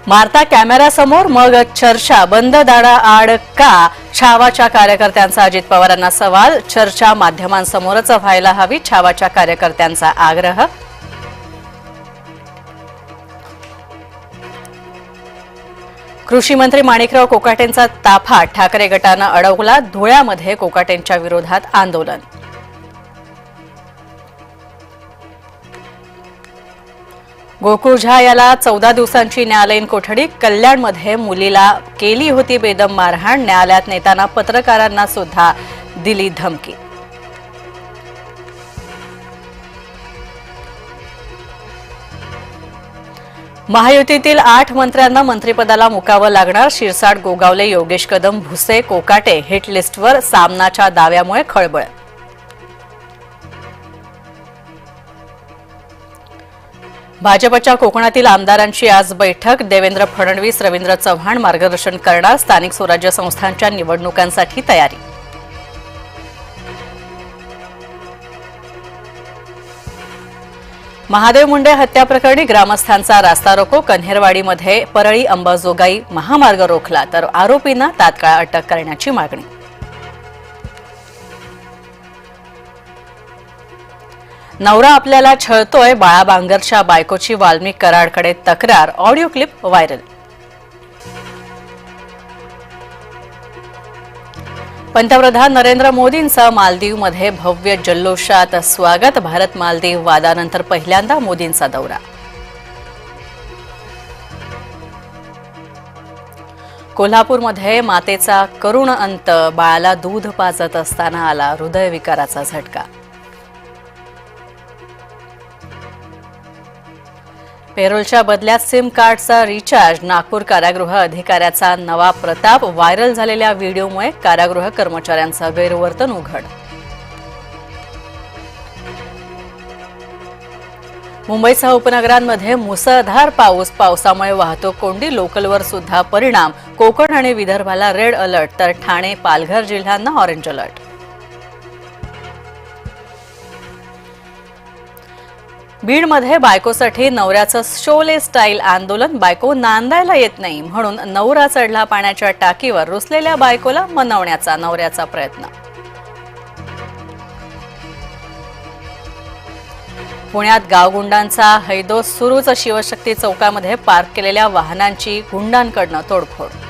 मारता कॅमेऱ्यासमोर मग चर्चा बंद दारा आड का? छावाच्या कार्यकर्त्यांचा अजित पवारांना सवाल. चर्चा माध्यमांसमोरच व्हायला हवी, छावाच्या कार्यकर्त्यांचा आग्रह. कृषी मंत्री माणिकराव कोकाटेंचा ताफा ठाकरे गटानं अडवला. धुळ्यामध्ये कोकाटेंच्या विरोधात आंदोलन. गोकुळ झा याला 14 दिवसांची न्यायालयीन कोठडी. कल्याणमध्ये मुलीला केली होती बेदम मारहाण. न्यायालयात नेताना पत्रकारांना सुद्धा दिली धमकी. महायुतीतील 8 मंत्र्यांना मंत्रिपदाला मुकावं लागणार. शिरसाट, गोगावले, योगेश कदम, भुसे, कोकाटे हिट लिस्टवर. सामनाच्या दाव्यामुळे खळबळ. भाजपच्या कोकणातील आमदारांची आज बैठक. देवेंद्र फडणवीस, रवींद्र चव्हाण मार्गदर्शन करणार. स्थानिक स्वराज्य संस्थांच्या निवडणुकांसाठी तयारी. महादेव मुंडे हत्या प्रकरणी ग्रामस्थांचा रास्ता रोको. कन्हेरवाडीमध्ये परळी अंबाजोगाई महामार्ग रोखला तर आरोपींना तात्काळ अटक करण्याची मागणी. नवरा आपल्याला छळतोय, बाळा बांगरच्या बायकोची वाल्मिक कराडकडे तक्रार. Audio clip viral. पंतप्रधान नरेंद्र मोदींचं मालदीवमध्ये भव्य जल्लोषात स्वागत. भारत मालदीव वादानंतर पहिल्यांदा मोदींचा दौरा. कोल्हापूरमध्ये मातेचा करुण अंत. बाळाला दूध पाजत असताना आला हृदयविकाराचा झटका. पेरोलच्या बदल्यात सिम कार्डचा रिचार्ज. नागपूर कारागृह अधिकाऱ्याचा नवा प्रताप. व्हायरल झालेल्या व्हिडिओमुळे कारागृह कर्मचाऱ्यांचं गैरवर्तन उघड. मुंबईसह उपनगरांमध्ये मुसळधार पाऊस. पावसामुळे वाहतूक कोंडी. लोकलवर सुद्धा परिणाम. कोकण आणि विदर्भाला रेड अलर्ट तर ठाणे, पालघर जिल्ह्यांना ऑरेंज अलर्ट. बीडमध्ये बायकोसाठी नवऱ्याचं शोले स्टाईल आंदोलन. बायको नांदायला येत नाही म्हणून नवरा चढला पाण्याच्या टाकीवर. रुसलेल्या बायकोला मनवण्याचा नवऱ्याचा प्रयत्न. पुण्यात गावगुंडांचा हैदोस सुरूच. शिवशक्ती चौकामध्ये पार्क केलेल्या वाहनांची गुंडांकडनं तोडफोड.